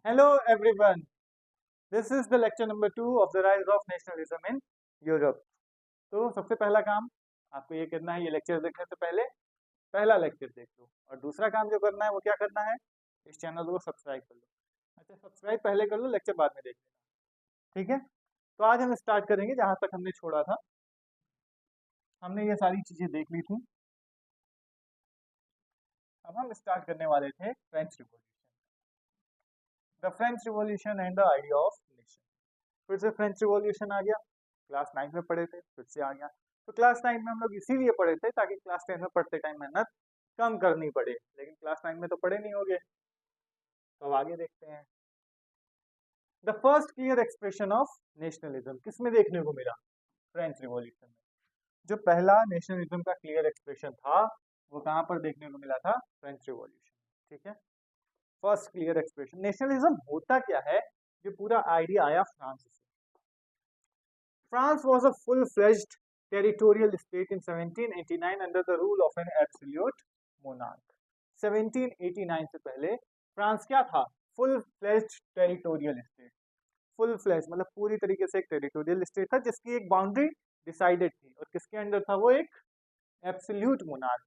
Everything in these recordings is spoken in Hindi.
Hello everyone. This is the lecture number 2 of the rise of nationalism in Europe. तो सबसे पहला काम आपको ये करना है, ये लेक्चर देखने से पहले पहला लेक्चर देख लो, और दूसरा काम जो करना है वो क्या करना है, इस चैनल को सब्सक्राइब कर लो। अच्छा, सब्सक्राइब पहले कर लो, लेक्चर बाद में देख लेना, ठीक है। तो आज हम स्टार्ट करेंगे जहाँ तक हमने छोड़ा था। हमने ये सारी चीजें देख ली थी। अब हम स्टार्ट करने वाले थे French revolution, the French revolution and the idea of nation. फिर से फ्रेंच रिवॉल्यूशन आ गया, क्लास 9 में पढ़े थे, फिर से आ गया। तो क्लास 9 में हम लोग इसीलिए पढ़े थे ताकि क्लास 10 में पढ़ते टाइम मेहनत कम करनी पड़े, लेकिन क्लास 9 में तो पढ़े नहीं होंगे। तो अब आगे देखते हैं। The first clear expression of nationalism किसमें देखने को मिला? फ्रेंच रिवॉल्यूशन में। जो पहला नेशनलिज्म का क्लियर एक्सप्रेशन था वो कहाँ पर देखने को मिला था? फ्रेंच रिवॉल्यूशन, ठीक है। First clear expression. नेशनलिज्म होता क्या है? जो पूरा आइडिया आया फ्रांस से। France was a full-fledged territorial state in 1789 under the rule of an absolute monarch. 1789 से पहले फ्रांस क्या था? Full-fledged territorial state. फुल-फ्लेज्ड मतलब पूरी तरीके से एक टेरिटोरियल स्टेट था जिसकी एक बाउंड्री डिसाइडेड थी, और किसके अंडर था वो? एक एब्सोल्यूट मोनार्क।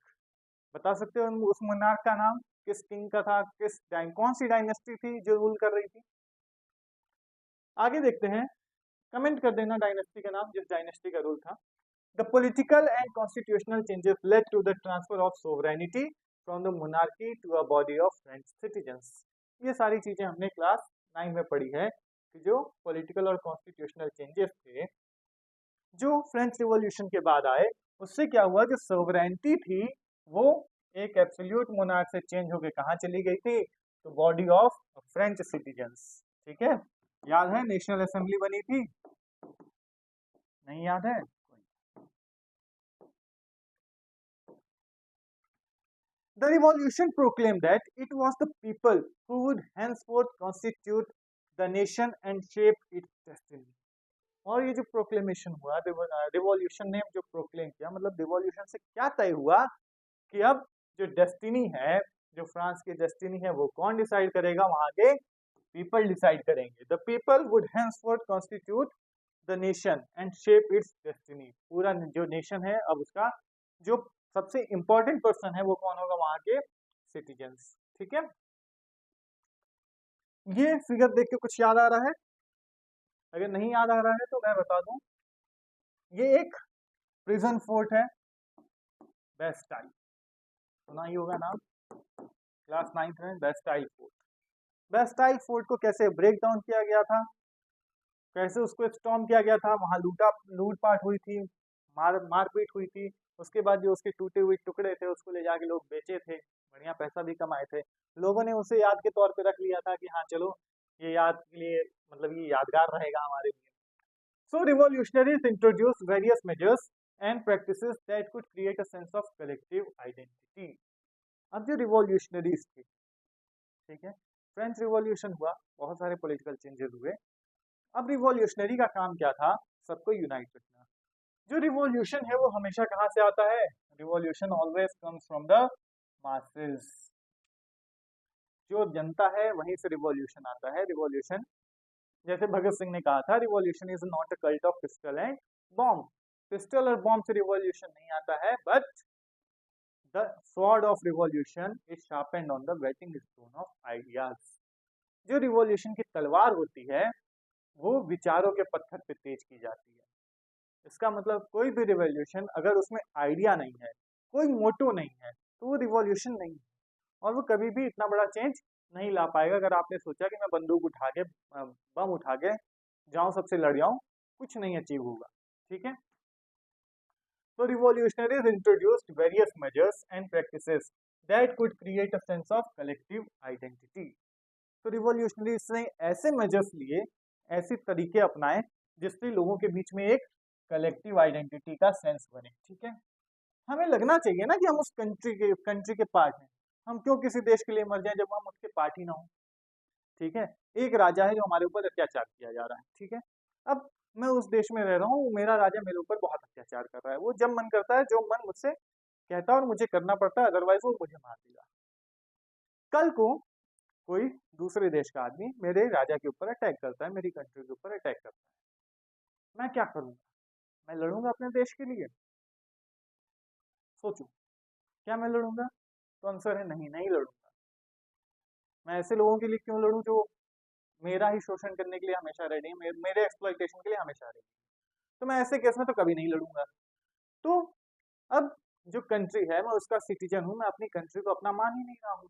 बता सकते हो उस मोनार्क का नाम? किस किंग का था? कौन सी डायनेस्टी थी जो रूल कर रही थी? आगे देखते हैं, कमेंट कर देना डायनेस्टी का नाम, जिस डायनेस्टी का रूल था। The political and constitutional changes led to the transfer of sovereignty from the monarchy to a body of French citizens. ये सारी चीजें हमने क्लास 9 में पढ़ी है कि जो पॉलिटिकल और कॉन्स्टिट्यूशनल चेंजेस थे जो फ्रेंच रिवॉल्यूशन के बाद आए, उससे क्या हुआ? जो सोवरेनिटी थी वो एक एब्सोल्यूट मोनार्क से चेंज होके कहाँ चली गई थी? तो बॉडी ऑफ फ्रेंच सिटीजन्स, ठीक है। याद है नेशनल असेंबली बनी थी? नहीं याद है? The revolution proclaimed that it was the people who would henceforth constitute the nation and shape its destiny. और ये जो प्रोक्लेमेशन हुआ, रिवॉल्यूशन ने जो प्रोक्लेम किया, मतलब रिवॉल्यूशन से क्या तय हुआ कि अब जो डेस्टिनी है, जो फ्रांस की डेस्टिनी है, वो कौन डिसाइड करेगा? वहां के पीपल डिसाइड करेंगे। The people would henceforth constitute the nation and shape it's destiny. पूरा जो नेशन है अब उसका जो सबसे इंपॉर्टेंट पर्सन है वो कौन होगा? वहां के सिटीजन्स, ठीक है। ये फिगर देख के कुछ याद आ रहा है? अगर नहीं याद आ रहा है तो मैं बता दूं, ये एक प्रिजन फोर्ट है, बेस्टाइल। सुना ही होगा नाम, क्लास 9th में। बेस्टाइल फोर्ट, बेस्टाइल फोर्ट को कैसे ब्रेक डाउन किया गया था, कैसे उसको स्टॉर्म किया गया था, वहां लूटपाट हुई थी, मारपीट हुई थी। उसके बाद जो उसके टूटे हुए टुकड़े थे उसको ले जाके लोग बेचे थे, बढ़िया पैसा भी कमाए थे। लोगों ने उसे याद के तौर पे रख लिया था कि हाँ चलो ये याद के लिए, मतलब ये यादगार रहेगा हमारे लिए। So revolutionaries introduce various measures and practices that could create a sense of collective identity. अब जो रिवॉल्यूशनरीज थे, ठीक है, फ्रेंच रिवॉल्यूशन हुआ, बहुत सारे पॉलिटिकल चेंजेस हुए। अब रिवॉल्यूशनरी का काम क्या था? सबको यूनाइट रखना। जो रिवॉल्यूशन है वो हमेशा कहाँ से आता है? Revolution always comes from the masses. जो जनता है वहीं से रिवॉल्यूशन आता है। रिवॉल्यूशन, जैसे भगत सिंह ने कहा था, revolution is not a cult of pistol and bomb. Pistol और बॉम्ब से रिवॉल्यूशन नहीं आता है, but the sword of revolution is sharpened on the waiting stone of ideas. जो रिवॉल्यूशन की तलवार होती है वो विचारों के पत्थर पे तेज की जाती है। इसका मतलब कोई भी रिवॉल्यूशन अगर उसमें आइडिया नहीं है, कोई मोटो नहीं है, तो वो रिवॉल्यूशन नहीं है, और वो कभी भी इतना बड़ा चेंज नहीं ला पाएगा। अगर आपने सोचा कि मैं बंदूक उठा के, बम उठा के जाऊं, सबसे लड़ जाऊं, कुछ नहीं अचीव होगा, ठीक है। तो revolutionaries introduced various measures and practices that could create a sense of collective identity. तो रिवॉल्यूशनरीज ने ऐसे मेजर्स लिए, ऐसे तरीके अपनाए जिससे लोगों के बीच में एक कलेक्टिव आइडेंटिटी का सेंस बने, ठीक है। हमें लगना चाहिए ना कि हम उस कंट्री के पार्ट हैं। हम क्यों किसी देश के लिए मर जाएं जब हम उसके पार्ट ही ना हो, ठीक है। एक राजा है जो हमारे ऊपर अत्याचार किया जा रहा है, ठीक है। अब मैं उस देश में रह रहा हूँ, मेरा राजा मेरे ऊपर बहुत अत्याचार कर रहा है, वो जब मन करता है, जो मन मुझसे कहता है और मुझे करना पड़ता है, अदरवाइज वो मुझे मार देगा। कल को कोई दूसरे देश का आदमी मेरे राजा के ऊपर अटैक करता है, मेरी कंट्री के ऊपर अटैक करता है, मैं क्या करूंगा? मैं लड़ूंगा अपने देश के लिए? सोचो, क्या मैं लड़ूंगा? तो आंसर है नहीं, नहीं लड़ूंगा। मैं ऐसे लोगों के लिए क्यों लड़ूं जो मेरा ही शोषण करने के लिए हमेशा रेडी है, मेरे एक्सप्लॉइटेशन के लिए हमेशा रेडी है? तो मैं ऐसे केस में तो कभी नहीं लड़ूंगा। तो अब जो कंट्री है, मैं उसका सिटीजन हूं, मैं अपनी कंट्री को अपना मान ही नहीं रहा हूं।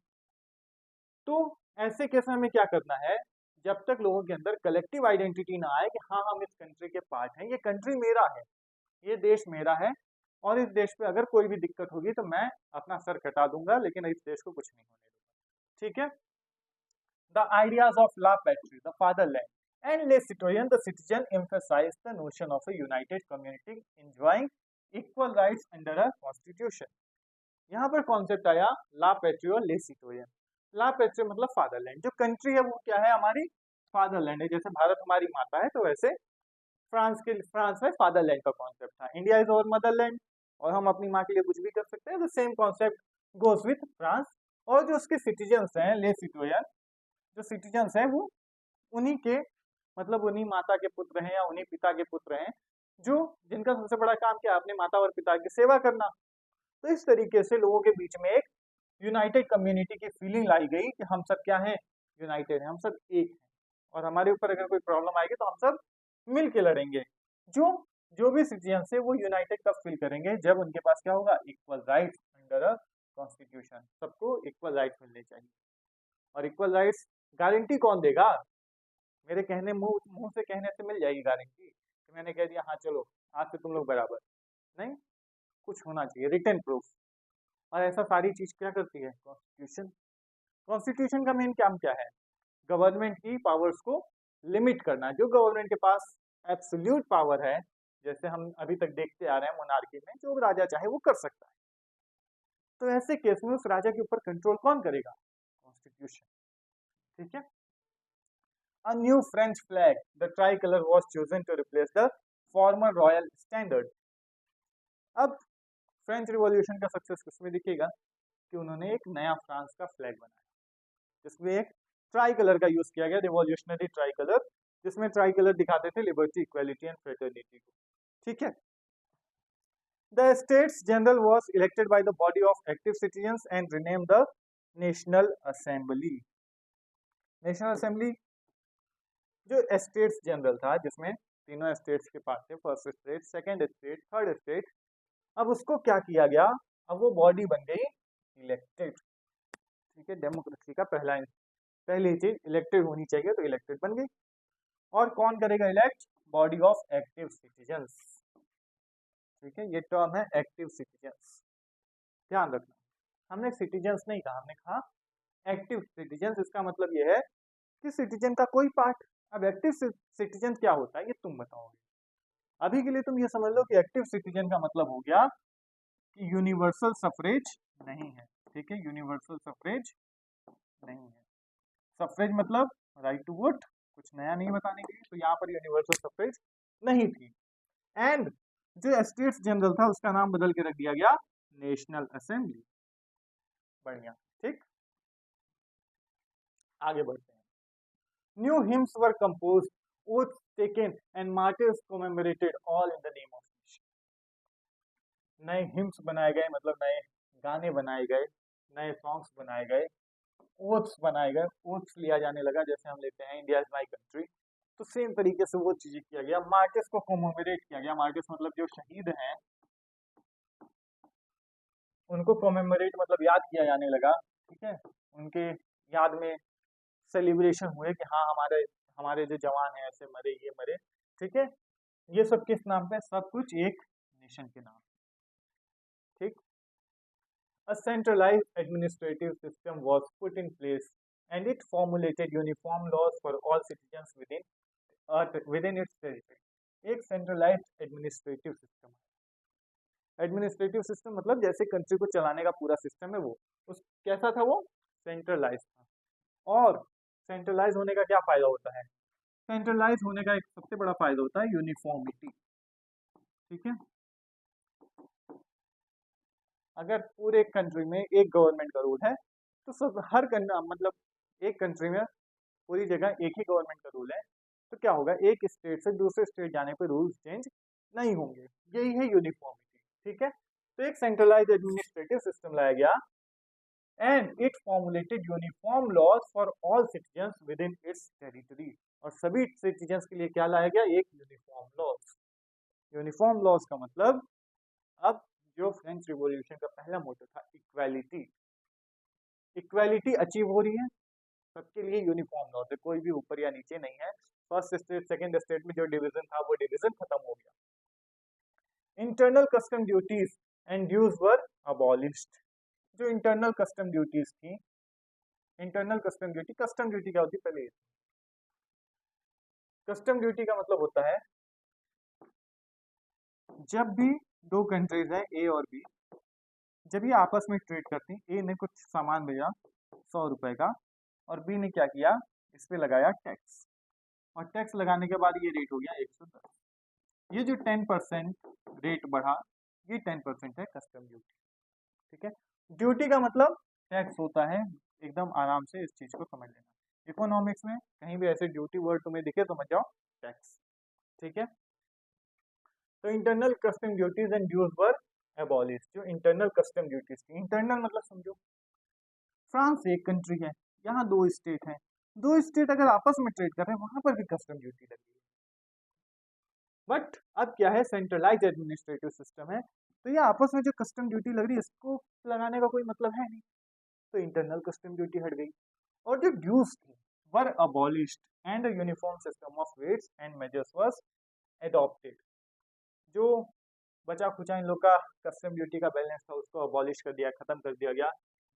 तो ऐसे केस में हमें क्या करना है? जब तक लोगों के अंदर कलेक्टिव आइडेंटिटी ना आए कि हाँ, हम इस कंट्री के पार्ट हैं, ये कंट्री मेरा है, ये देश मेरा है, और इस देश पे अगर कोई भी दिक्कत होगी तो मैं अपना सर कटा दूंगा, लेकिन इस देश को कुछ नहीं होने दूंगा। ठीक है? द आइडियाज ऑफ ला पैट्री, the fatherland, and les citoyens, the citizen emphasized the notion of a united community enjoying equal rights under a constitution. यहाँ पर कॉन्सेप्ट आया ला पैट्री और ले सिटोयन। ला पैट्री मतलब फादरलैंड, जो कंट्री है वो क्या है? हमारी फादरलैंड है। जैसे भारत हमारी माता है, तो वैसे फ्रांस में फादरलैंड का कॉन्सेप्ट था। इंडिया इज अवर मदरलैंड, और हम अपनी माँ के लिए कुछ भी कर सकते हैं। The same concept goes with France. और जो उसके सिटीजन्स हैं, ले सिटोयन, जो सिटीजन्स हैं वो उन्हीं के, मतलब उन्हीं माता के पुत्र हैं या उन्हीं पिता के पुत्र हैं, जो जिनका सबसे बड़ा काम क्या है? अपने माता और पिता की सेवा करना। तो इस तरीके से लोगों के बीच में एक यूनाइटेड कम्युनिटी की फीलिंग लाई गई कि हम सब क्या हैं? यूनाइटेड हैं, हम सब एक हैं, और हमारे ऊपर अगर कोई प्रॉब्लम आएगी तो हम सब मिल के लड़ेंगे। जो जो भी सिटीजन है वो यूनाइटेड कब फील करेंगे? जब उनके पास क्या होगा? Equal rights under a constitution. सबको इक्वल राइट्स मिलने चाहिए। और इक्वल राइट्स गारंटी कौन देगा? मेरे कहने मुंह मुंह से कहने से मिल जाएगी गारंटी कि मैंने कह दिया हाँ चलो आज से तुम लोग बराबर? नहीं, कुछ होना चाहिए, रिटन प्रूफ। और ऐसा सारी चीज क्या करती है? कॉन्स्टिट्यूशन। कॉन्स्टिट्यूशन का मेन काम क्या है? गवर्नमेंट की पावर्स को लिमिट करना। जो गवर्नमेंट के पास एब्सोल्यूट पावर है, जैसे हम अभी तक देखते आ रहे हैं मोनार्की में, जो राजा चाहे वो कर सकता है। तो ऐसे केस में उस राजा के ऊपर कंट्रोल कौन करेगा? कॉन्स्टिट्यूशन। ठीक है? A new French flag, the tricolor, was chosen to replace the former royal standard. अब फ्रेंच रिवॉल्यूशन का सक्सेस किसमें दिखेगा? कि उन्होंने एक नया फ्रांस का फ्लैग बनाया, जिसमें एक ट्राई कलर का यूज किया गया, रिवॉल्यूशनरी ट्राई कलर, जिसमें ट्राई कलर दिखाते थे लिबर्टी, इक्वालिटी एंड फ्रेटर्निटी को। ठीक है? The states general was elected by the body of active citizens and renamed the national assembly. National assembly जो स्टेट्स जनरल था, जिसमें तीनों स्टेट्स के पास थे, first state, second state, third state, अब उसको क्या किया गया? अब वो बॉडी बन गई इलेक्टेड। ठीक है? डेमोक्रेसी का पहली चीज इलेक्टेड होनी चाहिए, तो इलेक्टेड बन गई। और कौन करेगा elect? Body of active citizens. ठीक है? ये टर्म है एक्टिव सिटीजन्स, ध्यान रखना। हमने सिटीजन्स नहीं कहा, हमने कहा एक्टिव सिटीजन्स। इसका मतलब ये है कि सिटीजन का कोई पार्ट। अब एक्टिव सिटीजन क्या होता है ये तुम बताओगे। अभी के लिए तुम ये समझ लो कि एक्टिव सिटीजन का मतलब हो गया कि यूनिवर्सल सफरेज नहीं है। ठीक है? यूनिवर्सल सफरेज नहीं है। सफरेज मतलब राइट टू वोट, कुछ नया नहीं बताने के लिए, तो यहाँ पर यूनिवर्सल सफरेज नहीं थी। एंड जो स्टेट्स जनरल था उसका नाम बदल के रख दिया गया नेशनल असेंबली। बढ़िया। ठीक, आगे बढ़ते हैं। New hymns were composed, oaths taken and martyrs commemorated, all in the name of nation. नए हिम्स बनाए गए, मतलब नए गाने बनाए गए, नए सॉन्ग्स बनाए गए, ओथ्स बनाए गए। ओथ्स लिया जाने लगा, जैसे हम लेते हैं इंडिया इज माई कंट्री, तो सेम तरीके से वो चीजें किया गया। मार्टिस को कॉमेमोरेट किया गया। मार्टिस मतलब जो शहीद हैं उनको कॉमेमोरेट मतलब याद किया जाने लगा। ठीक है? उनके याद में सेलिब्रेशन हुए कि हाँ हमारे हमारे जो जवान हैं ऐसे मरे, ये मरे। ठीक है? ये सब किस नाम पे? सब कुछ एक नेशन के नाम। ठीक? A centralized administrative system was put in place and it formulated uniform laws for all citizens within its territory. एक सेंट्रलाइज्ड एडमिनिस्ट्रेटिव सिस्टम है। एडमिनिस्ट्रेटिव सिस्टम मतलब जैसे कंट्री को चलाने का पूरा सिस्टम है, वो उस कैसा था? वो सेंट्रलाइज था। और सेंट्रलाइज होने का क्या फायदा होता है? सेंट्रलाइज होने का एक सबसे बड़ा फायदा होता है यूनिफॉर्मिटी। ठीक है? अगर पूरे कंट्री में एक गवर्नमेंट का रूल है तो सब हर मतलब एक कंट्री में पूरी जगह एक ही गवर्नमेंट का रूल है, तो क्या होगा, एक स्टेट से दूसरे स्टेट जाने पे रूल्स चेंज नहीं होंगे। यही है यूनिफॉर्मिटी, ठीक है। तो एक सेंट्रलाइज्ड एडमिनिस्ट्रेटिव सिस्टम लाया गया and it formulated uniform laws for all citizens within its territory। और सभी सिटीजन्स के लिए क्या लाया गया, एक यूनिफॉर्म लॉज। यूनिफॉर्म लॉज का मतलब, अब जो फ्रेंच रिवॉल्यूशन का पहला मोटो था इक्वालिटी, इक्वालिटी अचीव हो रही है, सबके लिए यूनिफॉर्म लॉज है, कोई भी ऊपर या नीचे नहीं है। फर्स्ट स्टेट सेकंड स्टेट में जो डिवीजन था वो डिवीजन खत्म हो गया। Internal custom duties and dues were abolished. जो इंटरनल कस्टम ड्यूटीज थी, इंटरनल कस्टम ड्यूटी क्या होती है, पहले कस्टम ड्यूटी का मतलब होता है जब भी दो कंट्रीज है ए और बी, जब ये आपस में ट्रेड करती, ए ने कुछ सामान भेजा 100 रुपए का और बी ने क्या किया, इस पे लगाया टैक्स, और टैक्स लगाने के बाद ये रेट हो गया 110। ये जो 10% रेट बढ़ा, ये 10% है कस्टम ड्यूटी, ठीक है। ड्यूटी का मतलब टैक्स होता है, एकदम आराम से इस चीज को समझ लेना। इकोनॉमिक्स में कहीं भी ऐसे ड्यूटी वर्ड तुम्हें दिखे समझ जाओ टैक्स, ठीक है। तो internal custom duties and dues were abolished. जो इंटरनल कस्टम ड्यूटीज थी, इंटरनल मतलब समझो फ्रांस एक कंट्री है, यहाँ दो स्टेट हैं, दो स्टेट अगर आपस में ट्रेड कर रहे हैं वहां पर भी कस्टम ड्यूटी लगी है। बट अब क्या है, सेंट्रलाइज एडमिनिस्ट्रेटिव सिस्टम है, तो ये आपस में जो कस्टम ड्यूटी लग रही है इसको लगाने का कोई मतलब है नहीं, तो इंटरनल कस्टम ड्यूटी हट गई। और जो ड्यूज थी were abolished and a uniform system of weights and measures was adopted. जो बचा खुचा इन लोग का कस्टम ड्यूटी का बैलेंस था उसको अबॉलिश कर दिया, खत्म कर दिया गया।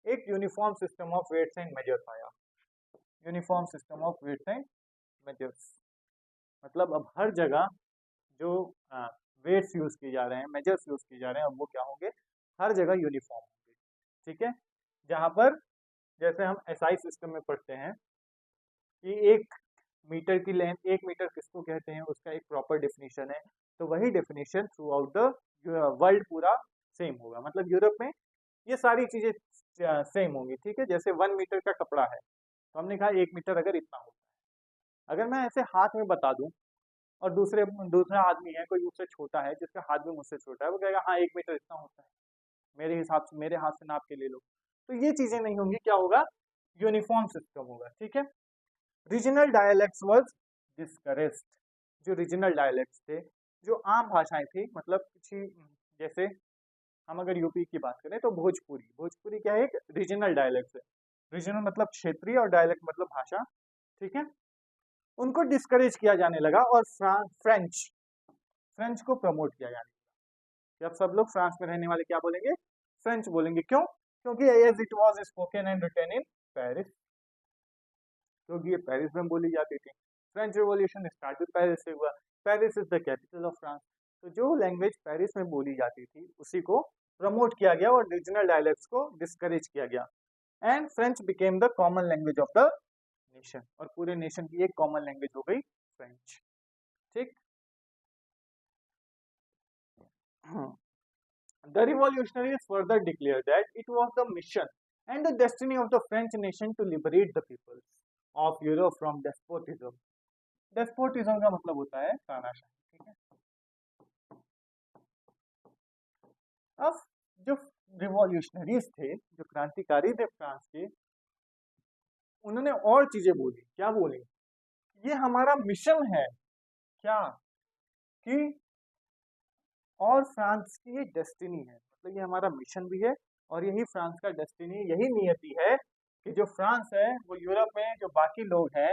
एक uniform system of weights and measures आया। Uniform system of weights and measures मतलब अब हर जगह जो वेट्स यूज किए जा रहे हैं, मेजर्स यूज किए जा रहे हैं, अब वो क्या होंगे, हर जगह यूनिफॉर्म होंगे, ठीक है। जहां पर जैसे हम एसआई सिस्टम में पढ़ते हैं कि 1 मीटर की लेंथ, 1 मीटर किसको कहते हैं, उसका एक प्रॉपर डेफिनेशन है, तो वही definition through out the world पूरा सेम होगा। मतलब यूरोप में ये सारी चीजें सेम होंगी, ठीक है। जैसे 1 मीटर का कपड़ा है, तो हमने कहा 1 मीटर अगर इतना होता है, अगर मैं ऐसे हाथ में बता दूं और दूसरा आदमी है कोई मुझसे छोटा है, जिसका हाथ भी मुझसे छोटा है, वो कहेगा हाँ 1 मीटर इतना होता है, मेरे हिसाब से मेरे हाथ से नाप के ले लो, तो ये चीजें नहीं होंगी, क्या होगा, यूनिफॉर्म सिस्टम होगा, ठीक है। Regional dialects was discouraged. जो रीजनल डायलेक्ट्स थे, जो आम भाषाएं थी, मतलब कुछ जैसे हम अगर यूपी की बात करें तो भोजपुरी, भोजपुरी क्या है, एक रीजनल डायलेक्ट है। रीजनल मतलब क्षेत्रीय और डायलेक्ट मतलब भाषा, ठीक है। उनको डिस्करेज किया जाने लगा और फ्रेंच फ्रेंच को प्रमोट किया जाने लगा। अब सब लोग फ्रांस में रहने वाले क्या बोलेंगे, फ्रेंच बोलेंगे। क्यों, क्योंकि as it was spoken and written in Paris, क्योंकि ये पेरिस में बोली जाती थी। फ्रेंच रिवॉल्यूशन स्टार्ट भी पेरिस से हुआ, Paris is the capital of France, तो जो लैंग्वेज पेरिस में बोली जाती थी उसी को प्रमोट किया गया और रीजनल डायलेक्ट्स को डिस्करेज किया गया, and French became the common language of the nation, और पूरे नेशन की एक कॉमन लैंग्वेज हो गई फ्रेंच, ठीक। The revolutionaries further declared that it was the mission and the destiny of the French nation to liberate the peoples of Europe from despotism. Despotism का मतलब होता है तानाशाही, ठीक है। अब जो रिवॉल्यूशनरीज थे, जो क्रांतिकारी थे फ्रांस के, उन्होंने और चीजें बोली। क्या बोली, ये हमारा मिशन है, क्या कि, और फ्रांस की ये डेस्टिनी है, मतलब ये हमारा मिशन भी है और यही फ्रांस का डेस्टिनी, यही नियति है कि जो फ्रांस है वो यूरोप में जो बाकी लोग हैं,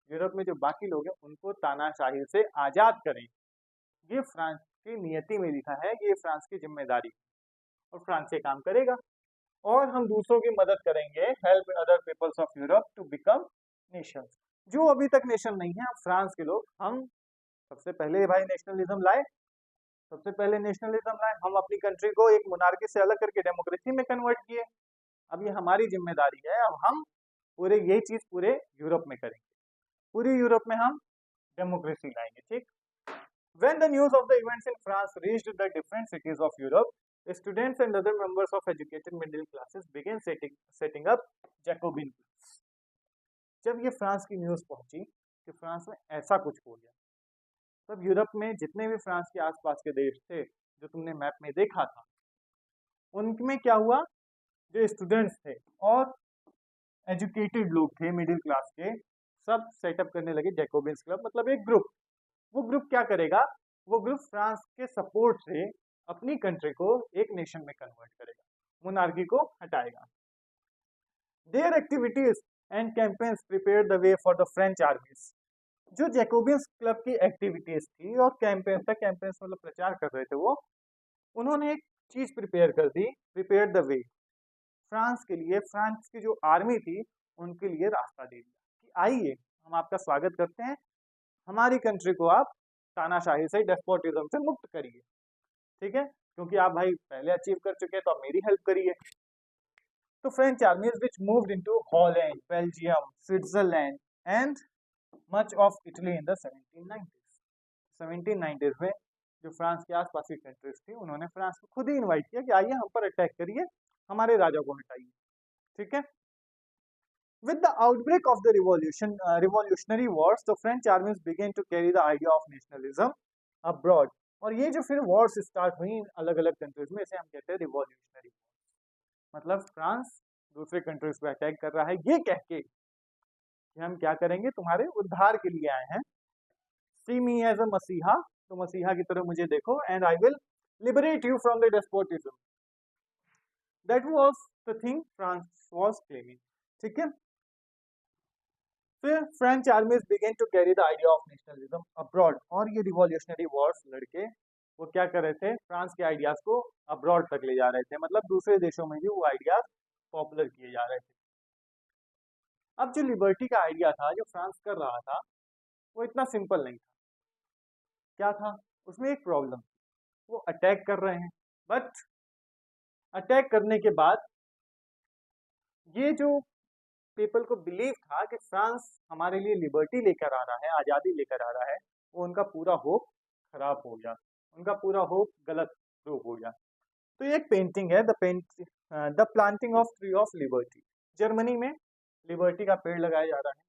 यूरोप में जो बाकी लोग हैं उनको तानाशाही से आजाद करें। ये फ्रांस की नियति में लिखा है, ये फ्रांस की जिम्मेदारी, और फ्रांस ये काम करेगा। और हम दूसरों की मदद करेंगे, help other peoples of Europe to become nations. जो अभी तक नेशन नहीं है, फ्रांस के लोग, हम सबसे पहले भाई नेशनलिज्म लाए, सबसे पहले नेशनलिज्म लाए, हम अपनी कंट्री को एक मोनार्की से अलग करके डेमोक्रेसी में कन्वर्ट किए। अब ये हमारी जिम्मेदारी है, अब हम पूरे यही चीज पूरे यूरोप में करेंगे, पूरी यूरोप में हम डेमोक्रेसी लाएंगे, ठीक। When the news of the events in France reached the different cities of Europe, students and other members of educated middle classes began setting up Jacobin clubs. जब ये फ्रांस की न्यूज़ पहुंची कि फ्रांस में ऐसा कुछ हो गया, तब यूरोप में जितने भी फ्रांस के आसपास के देश थे जो तुमने मैप में देखा था, उनमें क्या हुआ, जो स्टूडेंट्स थे और एजुकेटेड लोग थे मिडिल क्लास के, सब सेटअप करने लगे जैकोबिन्स क्लब, मतलब एक ग्रुप। वो ग्रुप क्या करेगा, वो ग्रुप फ्रांस के सपोर्ट से अपनी कंट्री को एक नेशन में कन्वर्ट करेगा, मोनार्की को हटाएगा। Their activities and campaigns prepare the way for the French armies. जो जैकोबिन्स क्लब की एक्टिविटीज थी और कैंपेन्स था, कैंपेन्स मतलब प्रचार कर रहे थे वो, उन्होंने एक चीज प्रिपेयर कर दी, प्रिपेयर द वे, फ्रांस के लिए, फ्रांस की जो आर्मी थी उनके लिए रास्ता दे दिया कि आइए हम आपका स्वागत करते हैं, हमारी कंट्री को आप तानाशाही से, डेस्पोटिज्म से मुक्त करिए, ठीक है, क्योंकि आप भाई पहले अचीव कर चुके हैं तो आप मेरी हेल्प करिए। तो French आर्मीज which moved into Holland, Belgium, Switzerland and much of Italy in the 1790s में जो फ्रांस के आसपास की कंट्रीज थी, उन्होंने फ्रांस को खुद ही इनवाइट किया कि आइए हम पर अटैक करिए, हमारे राजा को हटाइए, ठीक है। With the outbreak of the revolutionary wars, the French armies began to carry the idea of nationalism abroad. और ये जो फिर वॉर्स स्टार्ट हुई अलग अलग कंट्रीज में, इसे हम कहते हैं रिवॉल्यूशनरी वॉर्स। मतलब फ्रांस दूसरे कंट्रीज पे अटैक कर रहा है ये कह के कि हम क्या करेंगे, तुम्हारे उद्धार के लिए आए हैं, सी मी एज अ मसीहा, तो मसीहा की तरह मुझे देखो, and I will liberate you from the despotism. That was the thing France was claiming, ठीक है। फिर French armies began to carry the idea of nationalism abroad, और ये रिवॉल्यूशनरी वॉर्स लड़के वो क्या कर रहे थे, फ्रांस के आइडियाज को अब्रॉड तक ले जा रहे थे, मतलब दूसरे देशों में भी वो आइडियाज पॉपुलर किए जा रहे थे। अब जो लिबर्टी का आइडिया था जो फ्रांस कर रहा था, वो इतना सिंपल नहीं था। क्या था उसमें, एक प्रॉब्लम, वो अटैक कर रहे हैं, बट अटैक करने के बाद ये जो पीपल को बिलीव था कि फ्रांस हमारे लिए लिबर्टी लेकर आ रहा है, आज़ादी लेकर आ रहा है, वो उनका पूरा होप खराब हो गया, उनका पूरा होप गलत प्रूव हो गया। तो ये एक पेंटिंग है, the planting of tree of liberty. Germany में लिबर्टी का पेड़ लगाया जा रहा है,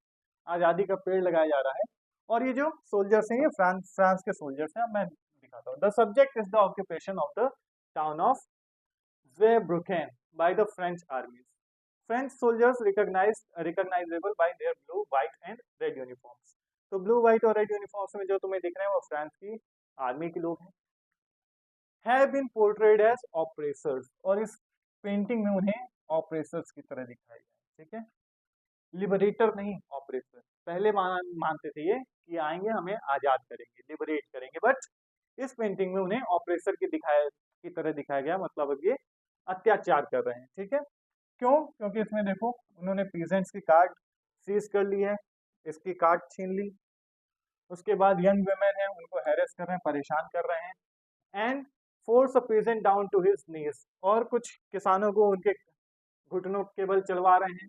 आज़ादी का पेड़ लगाया जा रहा है, और ये जो सोल्जर्स हैं ये फ्रांस के सोल्जर्स हैं। मैं दिखाता हूँ। The subject is the occupation of the town of Zweibrücken by the French armies. French soldiers recognizable by their blue, white and red uniforms. तो ब्लू, व्हाइट और रेड यूनिफॉर्म्स में जो तुम्हें दिख रहे हैं वो फ्रांस की आर्मी के लोग हैं। Have been portrayed as oppressors, और इस पेंटिंग में उन्हें ऑपरेसर्स की तरह दिखाया गया, ठीक है, लिबरेटर नहीं ऑपरेसर। पहले मानते थे ये कि आएंगे हमें आजाद करेंगे, लिबरेट करेंगे, बट इस पेंटिंग में उन्हें ऑपरेसर की तरह दिखाया गया, मतलब अब ये अत्याचार कर रहे हैं, ठीक है। क्यों? क्योंकि इसमें देखो उन्होंने पीजेंट्स की कार्ड सीज कर ली है, इसकी कार्ड छीन ली, उसके बाद यंग वुमेन है उनको हैरेस कर रहे हैं, परेशान कर रहे हैं, and force a peasant down to his knees, और कुछ किसानों को उनके घुटनों के बल चलवा रहे हैं।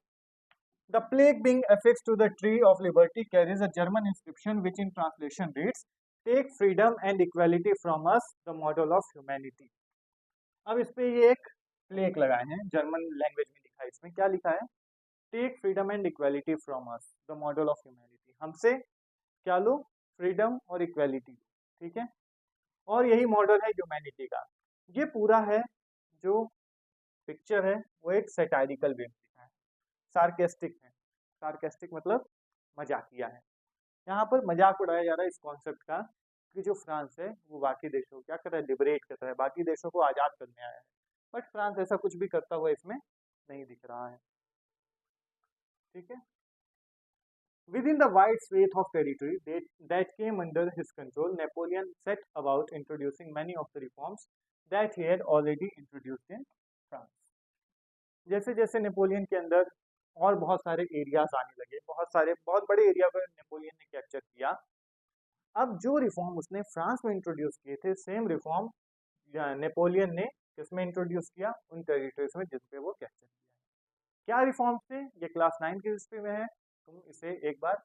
The plague being affixed to the tree of liberty carries a German inscription which in translation reads, take freedom and equality from us, the model of humanity। अब इस पे ये एक प्लेग लगाए हैं, जर्मन लैंग्वेज में लिखा है, इसमें क्या लिखा है, take freedom and equality from us, the model of humanity. हमसे क्या लो, फ्रीडम और इक्वालिटी, ठीक है, और यही मॉडल है ह्यूमैनिटी का। ये पूरा है जो पिक्चर है वो एक सैटारिकल वे में लिखा है, सार्केस्टिक है। सार्केस्टिक मतलब मजाकिया है। यहाँ पर मजाक उड़ाया जा रहा है इस कॉन्सेप्ट का कि जो फ्रांस है वो बाकी देशों को क्या कर रहा है, लिबरेट कर रहा है, बाकी देशों को आज़ाद करने आया है, बट फ्रांस ऐसा कुछ भी करता हुआ इसमें नहीं दिख रहा है, ठीक है। Within the wide swath of territory that came under his control, Napoleon set about introducing many of the reforms that he had already introduced in France. जैसे जैसे नेपोलियन के अंदर और बहुत सारे एरियाज आने लगे, बहुत बड़े एरिया पर नेपोलियन ने कैप्चर किया। अब जो रिफॉर्म उसने फ्रांस में इंट्रोड्यूस किए थे, सेम रिफॉर्म नेपोलियन ने किसमें इंट्रोड्यूस किया, उन टेरिटरीज में जिस पे वो कैप्चर किया। क्या रिफॉर्म्स थे, ये क्लास 9 की हिस्ट्री में है, तुम इसे एक बार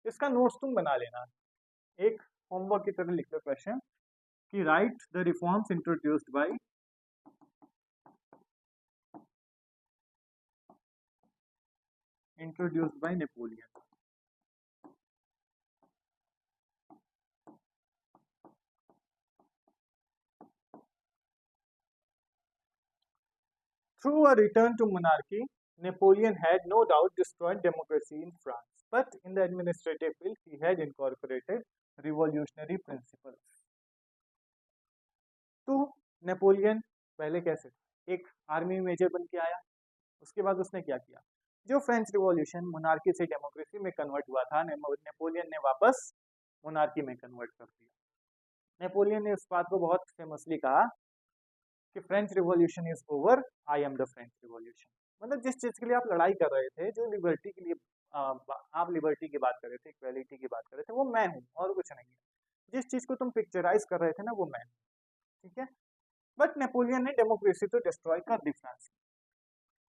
इसका नोट्स तुम बना लेना, एक होमवर्क की तरह लिख लो क्वेश्चन कि right the reforms introduced by introduced by Napoleon. Through a return to monarchy, Napoleon had no doubt destroyed democracy in France, but in the administrative field, he had incorporated revolutionary principles. तो नेपोलियन पहले कैसे एक आर्मी मेजर बन के आया, उसके बाद उसने क्या किया, जो फ्रेंच रिवॉल्यूशन मोनार्की से डेमोक्रेसी में कन्वर्ट हुआ था, नेपोलियन ने वापस मोनार्की में कन्वर्ट कर दिया। नेपोलियन ने इस बात को बहुत फेमसली कहा कि French revolution is over, I am the French revolution. मतलब जिस चीज के लिए आप लड़ाई कर रहे थे, जो लिबर्टी के लिए आप लिबर्टी की बात कर रहे थे, इक्वालिटी की बात कर रहे थे, वो मैं हूँ और कुछ नहीं है। जिस चीज को तुम पिक्चराइज कर रहे थे ना, वो मैं हूँ, ठीक है। बट नेपोलियन ने डेमोक्रेसी तो डिस्ट्रॉय कर दी फ्रांस,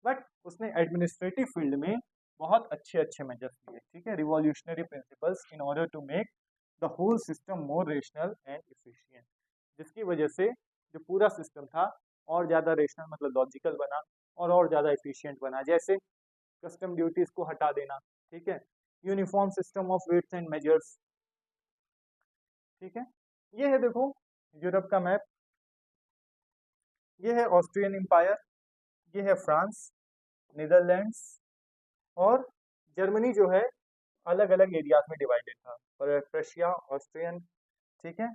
बट उसने एडमिनिस्ट्रेटिव फील्ड में बहुत अच्छे अच्छे मेजर्स लिए, ठीक है, revolutionary principles in order to make the whole system more rational and efficient, जिसकी वजह से जो पूरा सिस्टम था और ज़्यादा रेशनल मतलब लॉजिकल बना और ज़्यादा इफिशिएंट बना। जैसे कस्टम ड्यूटीज को हटा देना, ठीक है, uniform system of weights and measures, ठीक है। ये है देखो यूरोप का मैप, ये है ऑस्ट्रियन एम्पायर, ये है फ्रांस, नीदरलैंड्स और जर्मनी जो है अलग अलग एरियाज में डिवाइडेड था, रशिया, ऑस्ट्रियन, ठीक है,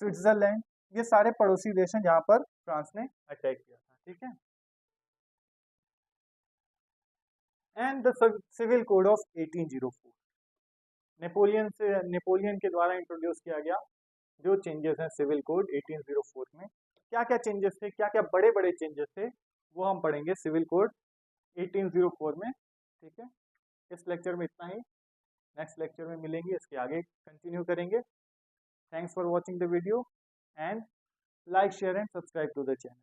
स्विट्जरलैंड, ये सारे पड़ोसी देश हैं जहां पर फ्रांस ने अटैक किया था, ठीक है। And the civil code of 1804, Napoleon के द्वारा इंट्रोड्यूस किया गया जो चेंजेस हैं सिविल कोड 1804 में। क्या क्या चेंजेस थे, क्या क्या बड़े बड़े चेंजेस थे, वो हम पढ़ेंगे सिविल कोड 1804 में, ठीक है। इस लेक्चर में इतना ही, नेक्स्ट लेक्चर में मिलेंगे, इसके आगे कंटिन्यू करेंगे। Thanks for watching the video and like, share and subscribe to the channel.